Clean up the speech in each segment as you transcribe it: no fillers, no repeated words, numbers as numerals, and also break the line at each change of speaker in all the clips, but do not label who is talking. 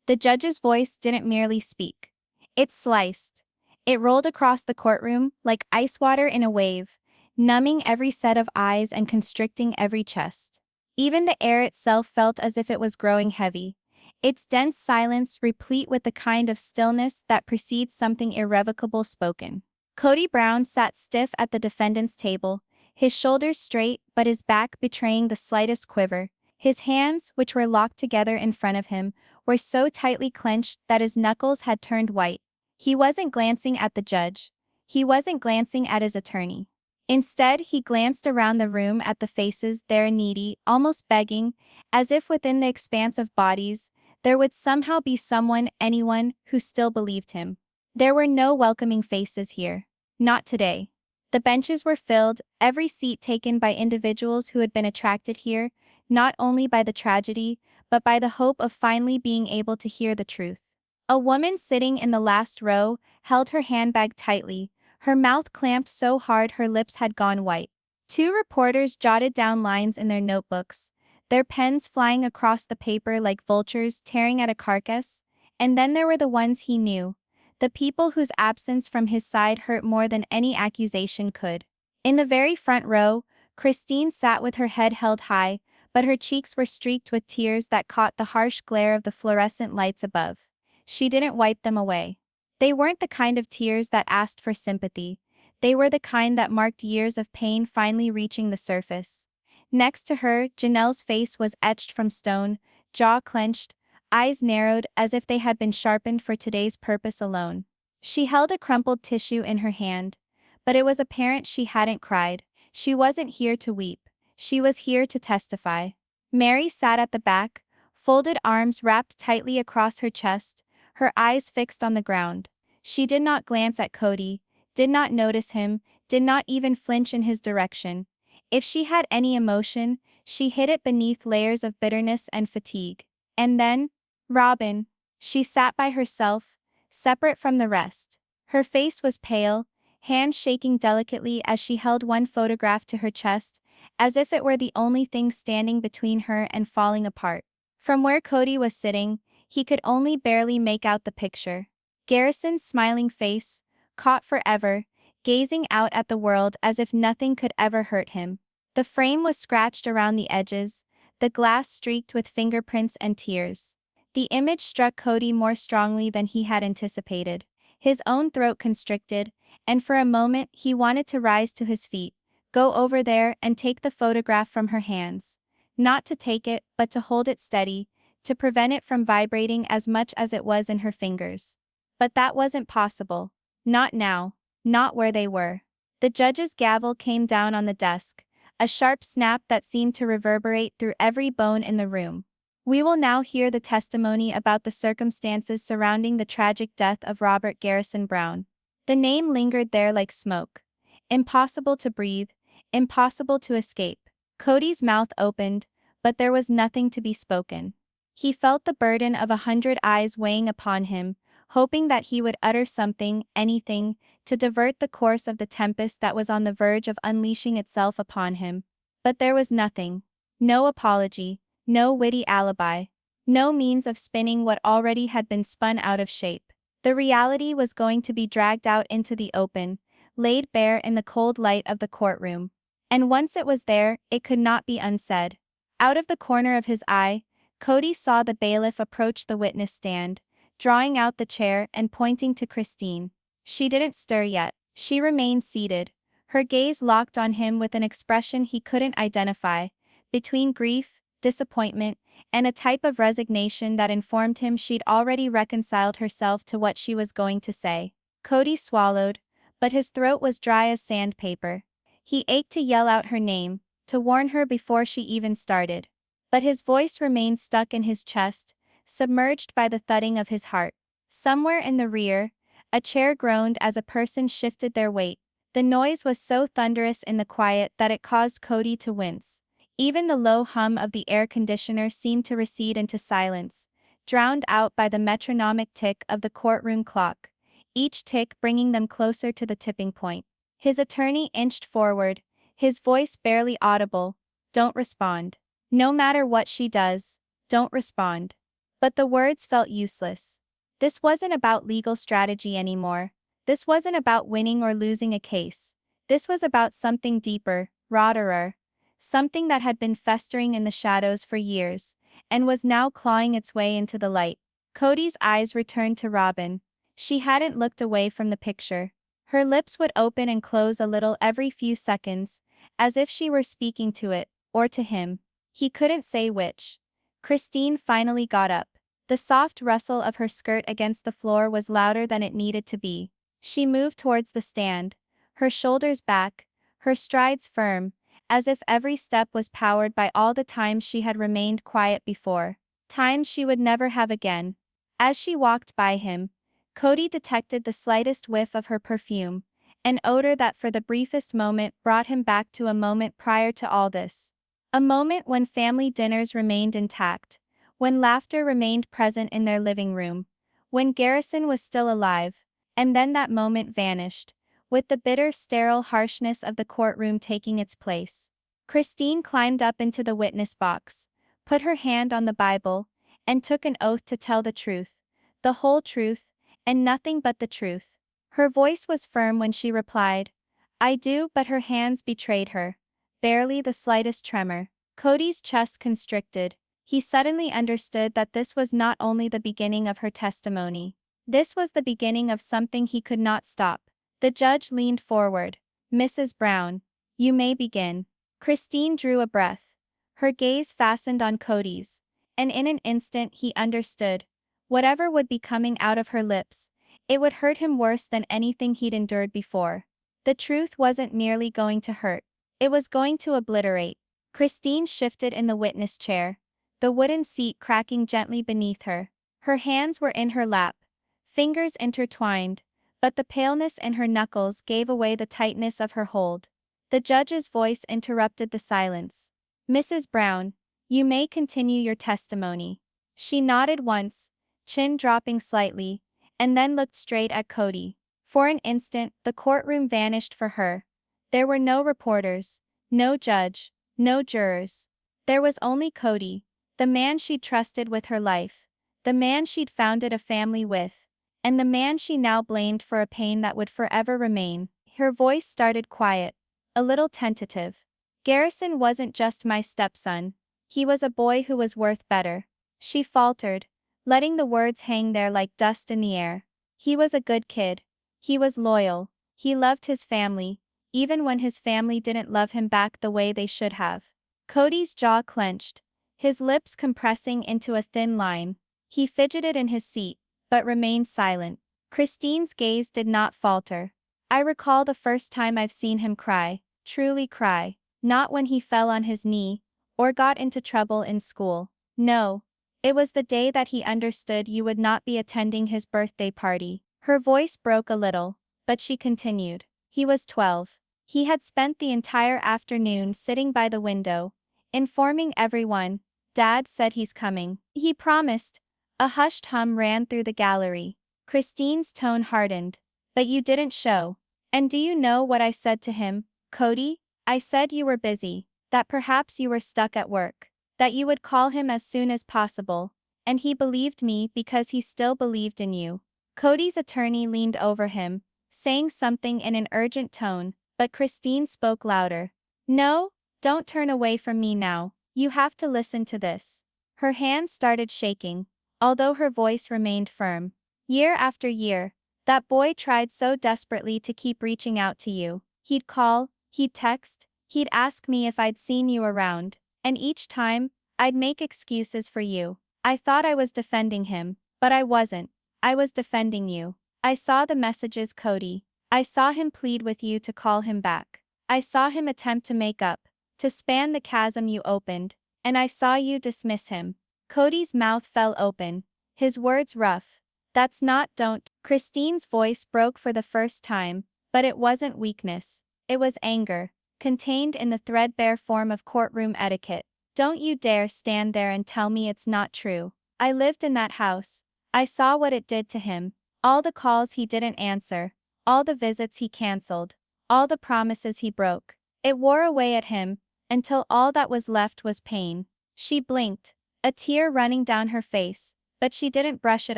The judge's voice didn't merely speak. It sliced. It rolled across the courtroom like ice water in a wave, numbing every set of eyes and constricting every chest. Even the air itself felt as if it was growing heavy, its dense silence replete with the kind of stillness that precedes something irrevocable spoken. Kody Brown sat stiff at the defendant's table, his shoulders straight but his back betraying the slightest quiver. His hands, which were locked together in front of him, were so tightly clenched that his knuckles had turned white. He wasn't glancing at the judge. He wasn't glancing at his attorney. Instead, he glanced around the room at the faces there, needy, almost begging, as if within the expanse of bodies, there would somehow be someone, anyone, who still believed him. There were no welcoming faces here. Not today. The benches were filled, every seat taken by individuals who had been attracted here, not only by the tragedy, but by the hope of finally being able to hear the truth. A woman sitting in the last row held her handbag tightly, her mouth clamped so hard her lips had gone white. Two reporters jotted down lines in their notebooks, their pens flying across the paper like vultures tearing at a carcass. And then there were the ones he knew, the people whose absence from his side hurt more than any accusation could. In the very front row, Christine sat with her head held high, but her cheeks were streaked with tears that caught the harsh glare of the fluorescent lights above. She didn't wipe them away. They weren't the kind of tears that asked for sympathy. They were the kind that marked years of pain finally reaching the surface. Next to her, Janelle's face was etched from stone, jaw clenched, eyes narrowed as if they had been sharpened for today's purpose alone. She held a crumpled tissue in her hand, but it was apparent she hadn't cried. She wasn't here to weep. She was here to testify. Mary sat at the back, folded arms wrapped tightly across her chest, her eyes fixed on the ground. She did not glance at Kody, did not notice him, did not even flinch in his direction. If she had any emotion, she hid it beneath layers of bitterness and fatigue. And then, Robyn. She sat by herself, separate from the rest. Her face was pale, hands shaking delicately as she held one photograph to her chest, as if it were the only thing standing between her and falling apart. From where Kody was sitting, he could only barely make out the picture. Garrison's smiling face, caught forever, gazing out at the world as if nothing could ever hurt him. The frame was scratched around the edges, the glass streaked with fingerprints and tears. The image struck Kody more strongly than he had anticipated. His own throat constricted, and for a moment he wanted to rise to his feet, go over there and take the photograph from her hands. Not to take it, but to hold it steady, to prevent it from vibrating as much as it was in her fingers. But that wasn't possible. Not now. Not where they were. The judge's gavel came down on the desk, a sharp snap that seemed to reverberate through every bone in the room. We will now hear the testimony about the circumstances surrounding the tragic death of Robert Garrison Brown. The name lingered there like smoke. Impossible to breathe, impossible to escape. Kody's mouth opened, but there was nothing to be spoken. He felt the burden of 100 eyes weighing upon him, hoping that he would utter something, anything, to divert the course of the tempest that was on the verge of unleashing itself upon him. But there was nothing. No apology, no witty alibi, no means of spinning what already had been spun out of shape. The reality was going to be dragged out into the open, laid bare in the cold light of the courtroom. And once it was there, it could not be unsaid. Out of the corner of his eye, Kody saw the bailiff approach the witness stand, drawing out the chair and pointing to Christine. She didn't stir yet. She remained seated, her gaze locked on him with an expression he couldn't identify, between grief, disappointment, and a type of resignation that informed him she'd already reconciled herself to what she was going to say. Kody swallowed, but his throat was dry as sandpaper. He ached to yell out her name, to warn her before she even started. But his voice remained stuck in his chest, submerged by the thudding of his heart. Somewhere in the rear, a chair groaned as a person shifted their weight. The noise was so thunderous in the quiet that it caused Kody to wince. Even the low hum of the air conditioner seemed to recede into silence, drowned out by the metronomic tick of the courtroom clock, each tick bringing them closer to the tipping point. His attorney inched forward, his voice barely audible. "Don't respond. No matter what she does, don't respond." But the words felt useless. This wasn't about legal strategy anymore. This wasn't about winning or losing a case. This was about something deeper, rawer, something that had been festering in the shadows for years, and was now clawing its way into the light. Kody's eyes returned to Robyn. She hadn't looked away from the picture. Her lips would open and close a little every few seconds, as if she were speaking to it, or to him. He couldn't say which. Christine finally got up. The soft rustle of her skirt against the floor was louder than it needed to be. She moved towards the stand, her shoulders back, her strides firm, as if every step was powered by all the times she had remained quiet before. Times she would never have again. As she walked by him, Kody detected the slightest whiff of her perfume, an odor that for the briefest moment brought him back to a moment prior to all this. A moment when family dinners remained intact, when laughter remained present in their living room, when Garrison was still alive, and then that moment vanished, with the bitter, sterile harshness of the courtroom taking its place. Christine climbed up into the witness box, put her hand on the Bible, and took an oath to tell the truth, the whole truth, and nothing but the truth. Her voice was firm when she replied, "I do," but her hands betrayed her. Barely the slightest tremor. Kody's chest constricted. He suddenly understood that this was not only the beginning of her testimony. This was the beginning of something he could not stop. The judge leaned forward. "Mrs. Brown, you may begin." Christine drew a breath. Her gaze fastened on Kody's, and in an instant he understood. Whatever would be coming out of her lips, it would hurt him worse than anything he'd endured before. The truth wasn't merely going to hurt. It was going to obliterate. Christine shifted in the witness chair, the wooden seat cracking gently beneath her. Her hands were in her lap, fingers intertwined, but the paleness in her knuckles gave away the tightness of her hold. The judge's voice interrupted the silence. "Mrs. Brown, you may continue your testimony." She nodded once, chin dropping slightly, and then looked straight at Kody. For an instant, the courtroom vanished for her. There were no reporters, no judge, no jurors. There was only Kody, the man she'd trusted with her life, the man she'd founded a family with, and the man she now blamed for a pain that would forever remain. Her voice started quiet, a little tentative. "Garrison wasn't just my stepson. He was a boy who was worth better." She faltered, letting the words hang there like dust in the air. "He was a good kid. He was loyal. He loved his family, even when his family didn't love him back the way they should have." Kody's jaw clenched, his lips compressing into a thin line. He fidgeted in his seat, but remained silent. Christine's gaze did not falter. "I recall the first time I've seen him cry, truly cry, not when he fell on his knee, or got into trouble in school. No. It was the day that he understood you would not be attending his birthday party." Her voice broke a little, but she continued. "He was 12. He had spent the entire afternoon sitting by the window, informing everyone, 'Dad said he's coming. He promised.'" A hushed hum ran through the gallery. Christine's tone hardened. "But you didn't show. And do you know what I said to him, Kody? I said you were busy, that perhaps you were stuck at work, that you would call him as soon as possible, and he believed me because he still believed in you." Kody's attorney leaned over him, saying something in an urgent tone, but Christine spoke louder. "No, don't turn away from me now. You have to listen to this." Her hands started shaking, although her voice remained firm. "Year after year, that boy tried so desperately to keep reaching out to you. He'd call, he'd text, he'd ask me if I'd seen you around, and each time, I'd make excuses for you. I thought I was defending him, but I wasn't. I was defending you. I saw the messages, Kody. I saw him plead with you to call him back. I saw him attempt to make up, to span the chasm you opened, and I saw you dismiss him." Kody's mouth fell open, his words rough. "Don't." Christine's voice broke for the first time, but it wasn't weakness. It was anger, contained in the threadbare form of courtroom etiquette. "Don't you dare stand there and tell me it's not true. I lived in that house. I saw what it did to him. All the calls he didn't answer, all the visits he canceled, all the promises he broke. It wore away at him, until all that was left was pain." She blinked, a tear running down her face, but she didn't brush it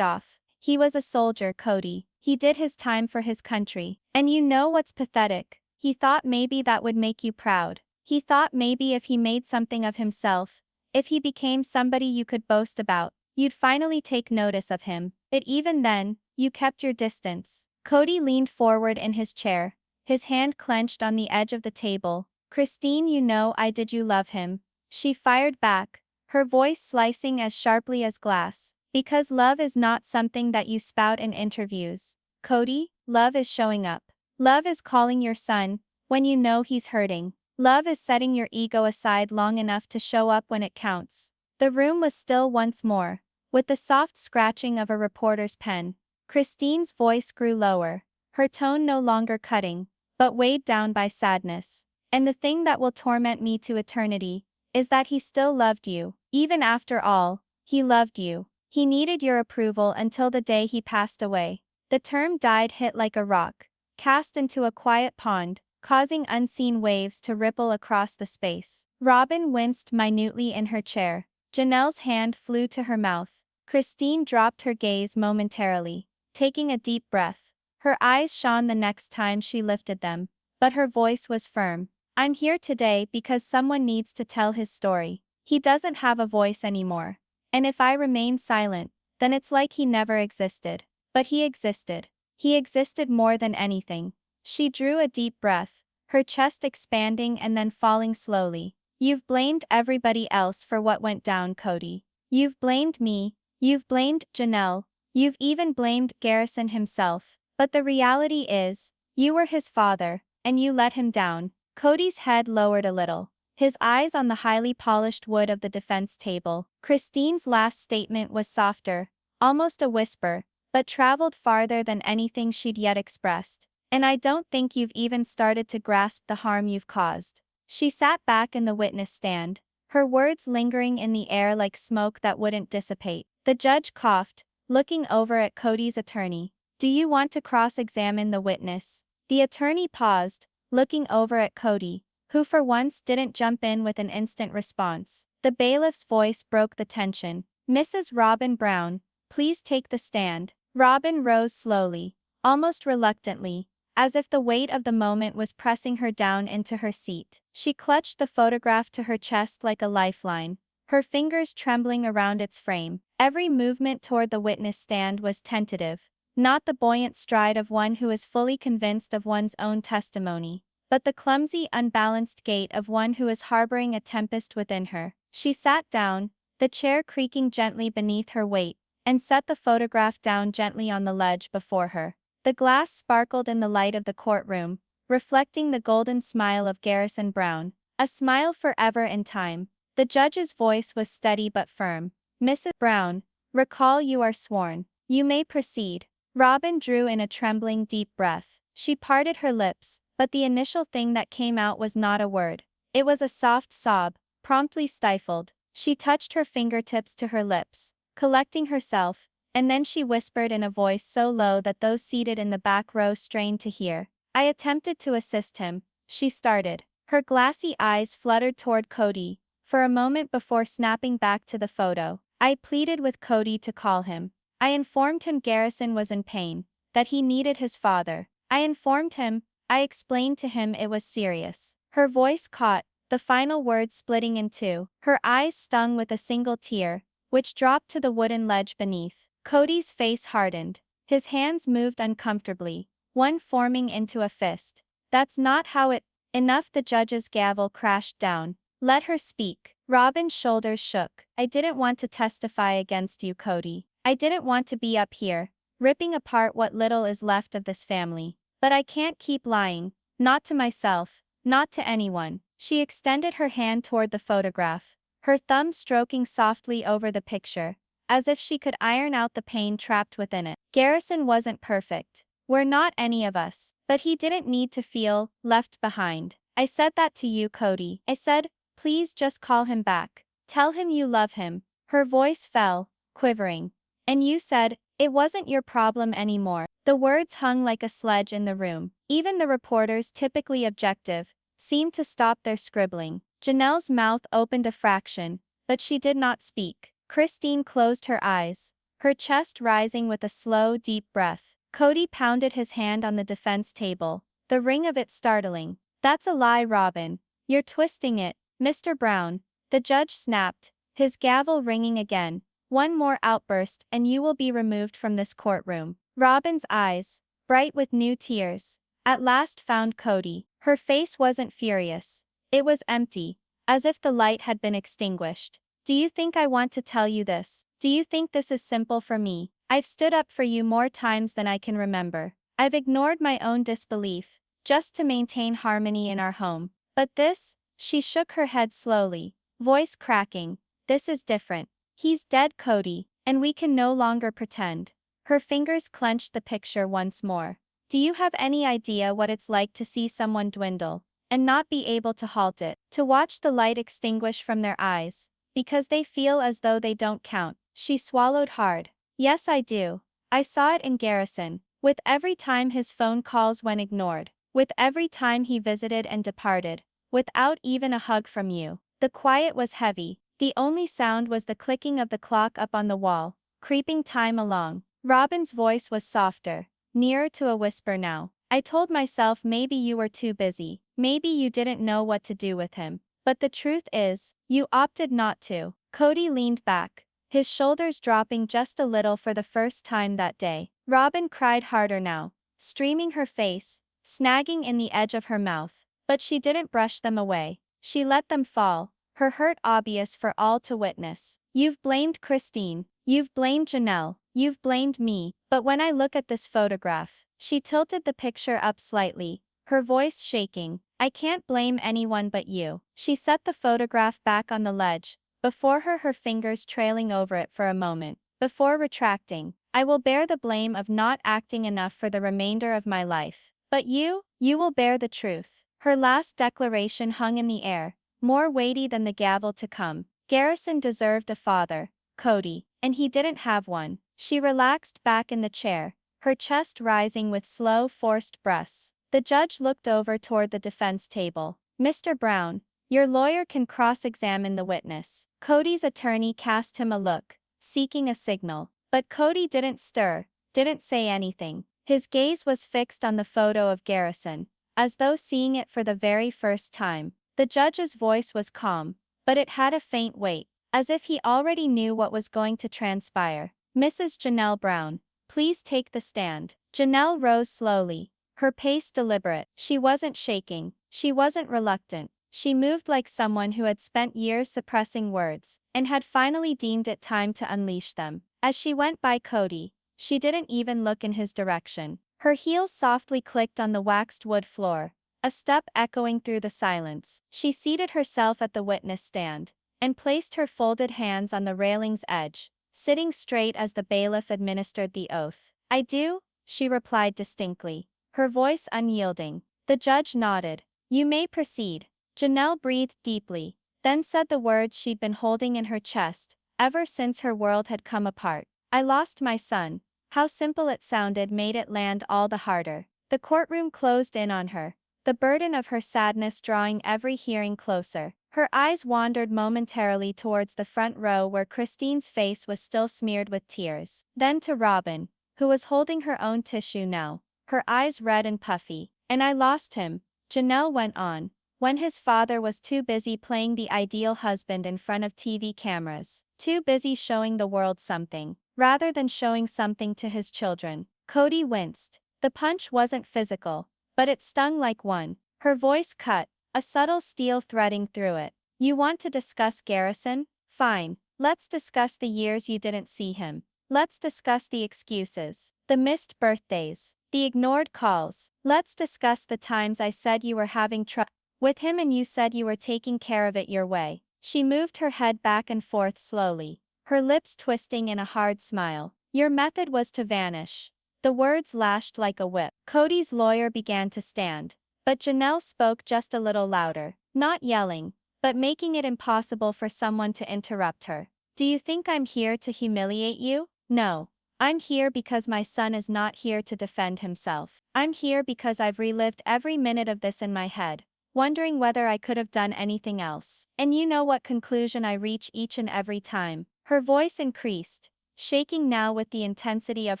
off. He was a soldier, Kody. He did his time for his country. And you know what's pathetic? He thought maybe that would make you proud. He thought maybe if he made something of himself, if he became somebody you could boast about, you'd finally take notice of him. But even then, you kept your distance. Kody leaned forward in his chair, his hand clenched on the edge of the table. Christine, you know did you love him? She fired back, her voice slicing as sharply as glass. Because love is not something that you spout in interviews. Kody, love is showing up. Love is calling your son when you know he's hurting. Love is setting your ego aside long enough to show up when it counts. The room was still once more, with the soft scratching of a reporter's pen. Christine's voice grew lower, her tone no longer cutting, but weighed down by sadness. And the thing that will torment me to eternity is that he still loved you. Even after all, he loved you. He needed your approval until the day he passed away. The term died hit like a rock, cast into a quiet pond, causing unseen waves to ripple across the space. Robyn winced minutely in her chair. Janelle's hand flew to her mouth. Christine dropped her gaze momentarily, taking a deep breath. Her eyes shone the next time she lifted them, but her voice was firm. I'm here today because someone needs to tell his story. He doesn't have a voice anymore. And if I remain silent, then it's like he never existed. But he existed. He existed more than anything. She drew a deep breath, her chest expanding and then falling slowly. You've blamed everybody else for what went down, Kody. You've blamed me, you've blamed Janelle, you've even blamed Garrison himself. But the reality is, you were his father, and you let him down. Kody's head lowered a little, his eyes on the highly polished wood of the defense table. Christine's last statement was softer, almost a whisper, but traveled farther than anything she'd yet expressed. And I don't think you've even started to grasp the harm you've caused. She sat back in the witness stand, her words lingering in the air like smoke that wouldn't dissipate. The judge coughed, looking over at Kody's attorney. Do you want to cross-examine the witness? The attorney paused, looking over at Kody, who for once didn't jump in with an instant response. The bailiff's voice broke the tension. Mrs. Robert Brown, please take the stand. Robyn rose slowly, almost reluctantly, as if the weight of the moment was pressing her down into her seat. She clutched the photograph to her chest like a lifeline, her fingers trembling around its frame. Every movement toward the witness stand was tentative, not the buoyant stride of one who is fully convinced of one's own testimony, but the clumsy, unbalanced gait of one who is harboring a tempest within her. She sat down, the chair creaking gently beneath her weight, and set the photograph down gently on the ledge before her. The glass sparkled in the light of the courtroom, reflecting the golden smile of Garrison Brown, a smile forever in time. The judge's voice was steady but firm. Mrs. Brown, recall you are sworn. You may proceed. Robyn drew in a trembling deep breath. She parted her lips, but the initial thing that came out was not a word. It was a soft sob, promptly stifled. She touched her fingertips to her lips, collecting herself, and then she whispered in a voice so low that those seated in the back row strained to hear. I attempted to assist him, she started. Her glassy eyes fluttered toward Kody, for a moment before snapping back to the photo. I pleaded with Kody to call him. I informed him Garrison was in pain, that he needed his father. I informed him, I explained to him it was serious. Her voice caught, the final words splitting in two. Her eyes stung with a single tear, which dropped to the wooden ledge beneath. Kody's face hardened. His hands moved uncomfortably, one forming into a fist. That's not how it. Enough, the judge's gavel crashed down. Let her speak. Robyn's shoulders shook. I didn't want to testify against you, Kody. I didn't want to be up here, ripping apart what little is left of this family. But I can't keep lying, not to myself, not to anyone. She extended her hand toward the photograph, her thumb stroking softly over the picture, as if she could iron out the pain trapped within it. Garrison wasn't perfect. We're not any of us. But he didn't need to feel left behind. I said that to you, Kody. I said, please just call him back. Tell him you love him. Her voice fell, quivering. And you said, it wasn't your problem anymore. The words hung like a sledge in the room. Even the reporters, typically objective, seemed to stop their scribbling. Janelle's mouth opened a fraction, but she did not speak. Christine closed her eyes, her chest rising with a slow, deep breath. Kody pounded his hand on the defense table, the ring of it startling. That's a lie, Robyn. You're twisting it, Mr. Brown. The judge snapped, his gavel ringing again. One more outburst and you will be removed from this courtroom. Robyn's eyes, bright with new tears, at last found Kody. Her face wasn't furious. It was empty, as if the light had been extinguished. Do you think I want to tell you this? Do you think this is simple for me? I've stood up for you more times than I can remember. I've ignored my own disbelief, just to maintain harmony in our home. But this, she shook her head slowly, voice cracking, this is different. He's dead, Kody, and we can no longer pretend. Her fingers clenched the picture once more. Do you have any idea what it's like to see someone dwindle, and not be able to halt it? To watch the light extinguish from their eyes, because they feel as though they don't count. She swallowed hard. Yes, I do. I saw it in Garrison, with every time his phone calls went ignored, with every time he visited and departed, without even a hug from you. The quiet was heavy. The only sound was the clicking of the clock up on the wall, creeping time along. Robyn's voice was softer, nearer to a whisper now. I told myself maybe you were too busy, maybe you didn't know what to do with him. But the truth is, you opted not to. Kody leaned back, his shoulders dropping just a little for the first time that day. Robyn cried harder now, streaming her face, snagging in the edge of her mouth. But she didn't brush them away. She let them fall, her hurt obvious for all to witness. You've blamed Christine, you've blamed Janelle, you've blamed me, but when I look at this photograph, she tilted the picture up slightly, her voice shaking, I can't blame anyone but you. She set the photograph back on the ledge, before her fingers trailing over it for a moment, before retracting. I will bear the blame of not acting enough for the remainder of my life. But you will bear the truth. Her last declaration hung in the air, more weighty than the gavel to come. Garrison deserved a father, Kody, and he didn't have one. She relaxed back in the chair, her chest rising with slow, forced breaths. The judge looked over toward the defense table. Mr. Brown, your lawyer can cross-examine the witness. Kody's attorney cast him a look, seeking a signal. But Kody didn't stir, didn't say anything. His gaze was fixed on the photo of Garrison, as though seeing it for the very first time. The judge's voice was calm, but it had a faint weight, as if he already knew what was going to transpire. Mrs. Janelle Brown, please take the stand. Janelle rose slowly, her pace deliberate. She wasn't shaking, she wasn't reluctant. She moved like someone who had spent years suppressing words, and had finally deemed it time to unleash them. As she went by Kody, she didn't even look in his direction. Her heels softly clicked on the waxed wood floor, a step echoing through the silence. She seated herself at the witness stand, and placed her folded hands on the railing's edge, sitting straight as the bailiff administered the oath. I do, she replied distinctly, her voice unyielding. The judge nodded. You may proceed. Janelle breathed deeply, then said the words she'd been holding in her chest, ever since her world had come apart. I lost my son. How simple it sounded made it land all the harder. The courtroom closed in on her, the burden of her sadness drawing every hearing closer. Her eyes wandered momentarily towards the front row where Christine's face was still smeared with tears. Then to Robyn, who was holding her own tissue now, her eyes red and puffy. And I lost him, Janelle went on, when his father was too busy playing the ideal husband in front of TV cameras, too busy showing the world something, rather than showing something to his children. Kody winced. The punch wasn't physical, but it stung like one. Her voice cut, a subtle steel threading through it. You want to discuss Garrison? Fine. Let's discuss the years you didn't see him. Let's discuss the excuses, the missed birthdays, the ignored calls. Let's discuss the times I said you were having trouble with him and you said you were taking care of it your way. She moved her head back and forth slowly, her lips twisting in a hard smile. Your method was to vanish. The words lashed like a whip. Kody's lawyer began to stand, but Janelle spoke just a little louder, not yelling, but making it impossible for someone to interrupt her. Do you think I'm here to humiliate you? No. I'm here because my son is not here to defend himself. I'm here because I've relived every minute of this in my head, wondering whether I could have done anything else. And you know what conclusion I reach each and every time. Her voice increased,
shaking now with the intensity of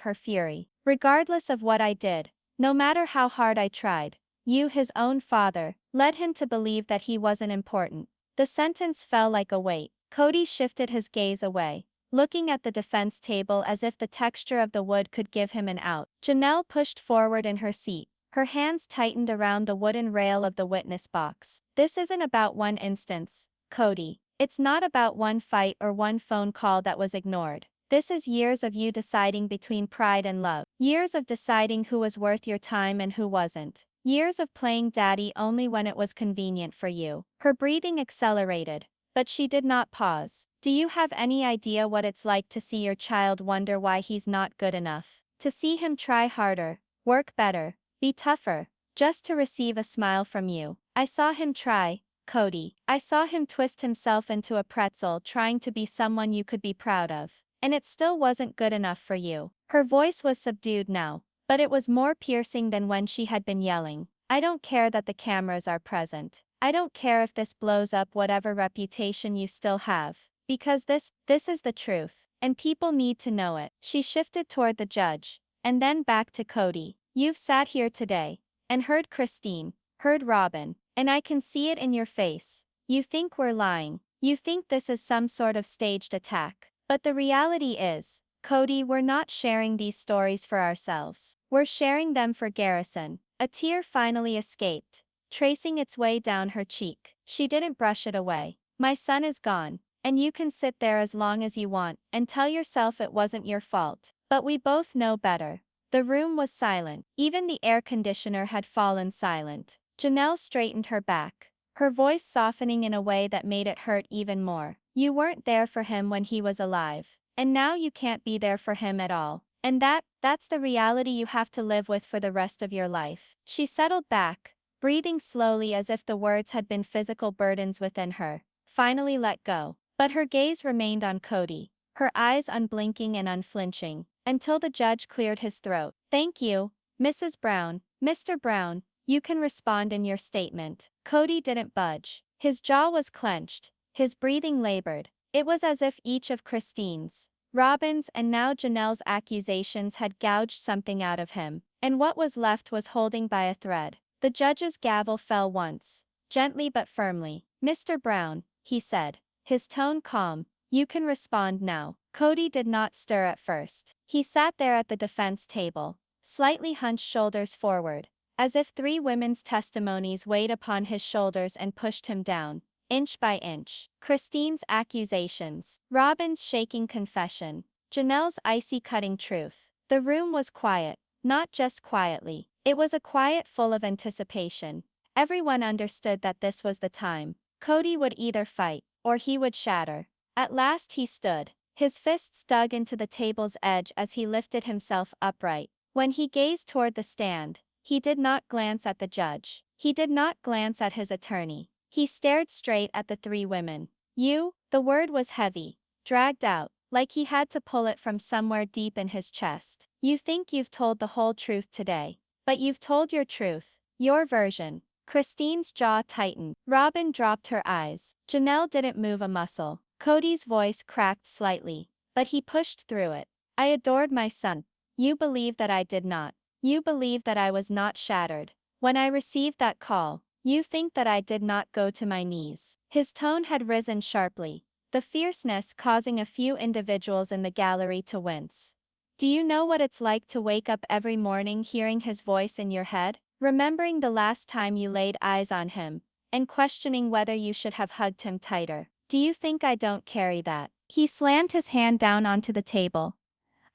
her fury. "Regardless of what I did, no matter how hard I tried, you, his own father, led him to believe that he wasn't important." The sentence fell like a weight. Kody shifted his gaze away, looking at the defense table as if the texture of the wood could give him an out. Janelle pushed forward in her seat, her hands tightened around the wooden rail of the witness box. "This isn't about one instance, Kody. It's not about one fight or one phone call that was ignored. This is years of you deciding between pride and love. Years of deciding who was worth your time and who wasn't. Years of playing daddy only when it was convenient for you." Her breathing accelerated, but she did not pause. "Do you have any idea what it's like to see your child wonder why he's not good enough? To see him try harder, work better, be tougher, just to receive a smile from you? I saw him try, Kody. I saw him twist himself into a pretzel trying to be someone you could be proud of. And it still wasn't good enough for you." Her voice was subdued now, but it was more piercing than when she had been yelling. "I don't care that the cameras are present. I don't care if this blows up whatever reputation you still have. Because this is the truth. And people need to know it." She shifted toward the judge, and then back to Kody. "You've sat here today, and heard Christine, heard Robyn, and I can see it in your face. You think we're lying. You think this is some sort of staged attack. But the reality is, Kody, we're not sharing these stories for ourselves. We're sharing them for Garrison." A tear finally escaped, tracing its way down her cheek. She didn't brush it away. "My son is gone, and you can sit there as long as you want and tell yourself it wasn't your fault. But we both know better." The room was silent. Even the air conditioner had fallen silent. Janelle straightened her back, her voice softening in a way that made it hurt even more. "You weren't there for him when he was alive. And now you can't be there for him at all. And that's the reality you have to live with for the rest of your life." She settled back, breathing slowly as if the words had been physical burdens within her, finally let go. But her gaze remained on Kody, her eyes unblinking and unflinching, until the judge cleared his throat. "Thank you, Mrs. Brown. Mr. Brown, you can respond in your statement." Kody didn't budge. His jaw was clenched, his breathing labored. It was as if each of Christine's, Robyn's and now Janelle's accusations had gouged something out of him, and what was left was holding by a thread. The judge's gavel fell once, gently but firmly. "Mr. Brown," he said, his tone calm, "you can respond now." Kody did not stir at first. He sat there at the defense table, slightly hunched, shoulders forward, as if three women's testimonies weighed upon his shoulders and pushed him down, inch by inch. Christine's accusations, Robyn's shaking confession, Janelle's icy cutting truth. The room was quiet, not just quietly. It was a quiet full of anticipation. Everyone understood that this was the time. Kody would either fight, or he would shatter. At last he stood, his fists dug into the table's edge as he lifted himself upright. When he gazed toward the stand, he did not glance at the judge. He did not glance at his attorney. He stared straight at the three women. "You," the word was heavy, dragged out, like he had to pull it from somewhere deep in his chest. "You think you've told the whole truth today. But you've told your truth, your version." Christine's jaw tightened. Robyn dropped her eyes. Janelle didn't move a muscle. Kody's voice cracked slightly, but he pushed through it. "I adored my son. You believe that I did not. You believe that I was not shattered. When I received that call, you think that I did not go to my knees." His tone had risen sharply, the fierceness causing a few individuals in the gallery to wince. "Do you know what it's like to wake up every morning hearing his voice in your head? Remembering the last time you laid eyes on him, and questioning whether you should have hugged him tighter? Do you think I don't carry that?"
He slammed his hand down onto the table.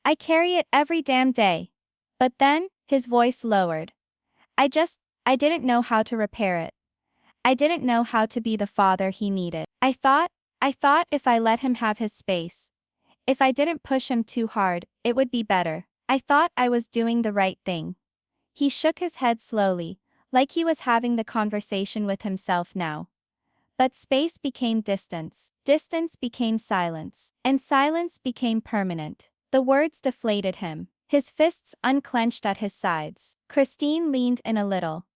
"I carry it every damn day." But then, his voice lowered. I didn't know how to repair it. I didn't know how to be the father he needed. I thought if I let him have his space, if I didn't push him too hard, it would be better. I thought I was doing the right thing." He shook his head slowly, like he was having the conversation with himself now. But space became distance, distance became silence, and silence became permanent. The words deflated him, his fists unclenched at his sides. Christine leaned in a little,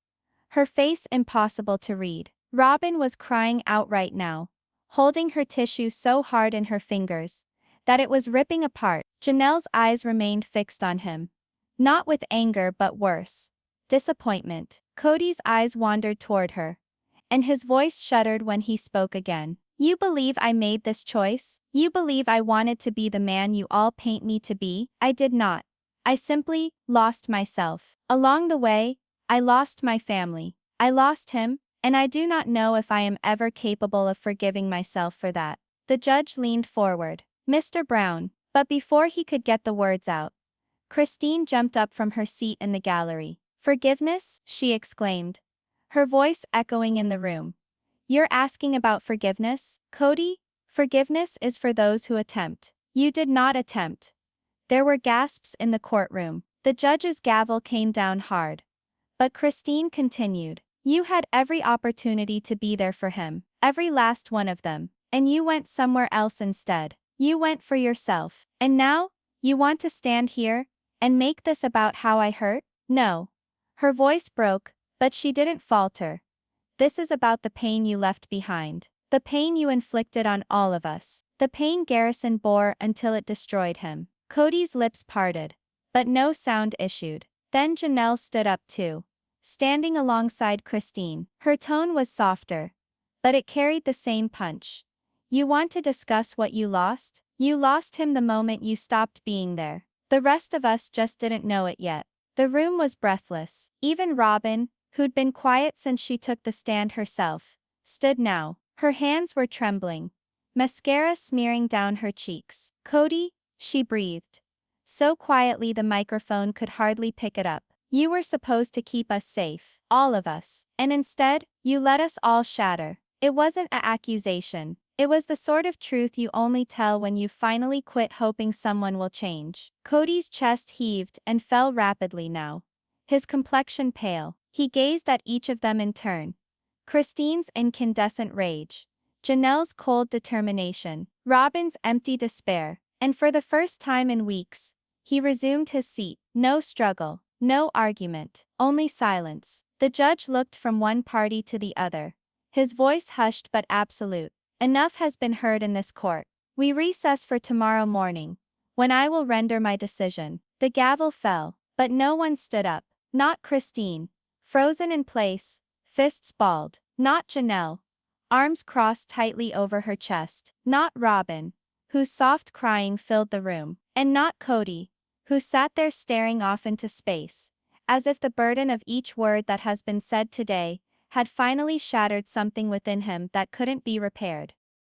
her face impossible to read. Robyn was crying outright now, holding her tissue so hard in her fingers that it was ripping apart. Janelle's eyes remained fixed on him. Not with anger but worse. Disappointment. Kody's eyes wandered toward her. And his voice shuddered when he spoke again. You believe I made this choice? You believe I wanted to be the man you all paint me to be? I did not. I simply lost myself. Along the way, I lost my family. I lost him, and I do not know if I am ever capable of forgiving myself for that. The judge leaned forward. Mr. Brown. But before he could get the words out, Christine jumped up from her seat in the gallery. Forgiveness? She exclaimed, her voice echoing in the room. You're asking about forgiveness, Kody? Forgiveness is for those who attempt. You did not attempt. There were gasps in the courtroom. The judge's gavel came down hard. But Christine continued. You had every opportunity to be there for him, every last one of them, and you went somewhere else instead. You went for yourself. And now, you want to stand here and make this about how I hurt? No. Her voice broke, but she didn't falter. This is about the pain you left behind. The pain you inflicted on all of us. The pain Garrison bore until it destroyed him. Kody's lips parted, but no sound issued. Then Janelle stood up too, standing alongside Christine. Her tone was softer, but it carried the same punch. You want to discuss what you lost? You lost him the moment you stopped being there. The rest of us just didn't know it yet. The room was breathless. Even Robyn, who'd been quiet since she took the stand herself, stood now. Her hands were trembling, mascara smearing down her cheeks. Kody, she breathed. So quietly the microphone could hardly pick it up. You were supposed to keep us safe, all of us. And instead, you let us all shatter. It wasn't an accusation. It was the sort of truth you only tell when you finally quit hoping someone will change. Kody's chest heaved and fell rapidly now, his complexion pale. He gazed at each of them in turn. Christine's incandescent rage, Janelle's cold determination, Robyn's empty despair, and for the first time in weeks, he resumed his seat. No struggle, no argument, only silence. The judge looked from one party to the other, his voice hushed but absolute. Enough has been heard in this court. We recess for tomorrow morning, when I will render my decision. The gavel fell, but no one stood up. Not Christine, frozen in place, fists balled. Not Janelle, arms crossed tightly over her chest. Not Robyn, whose soft crying filled the room. And not Kody, who sat there staring off into space, as if the burden of each word that has been said today had finally shattered something within him that couldn't be repaired.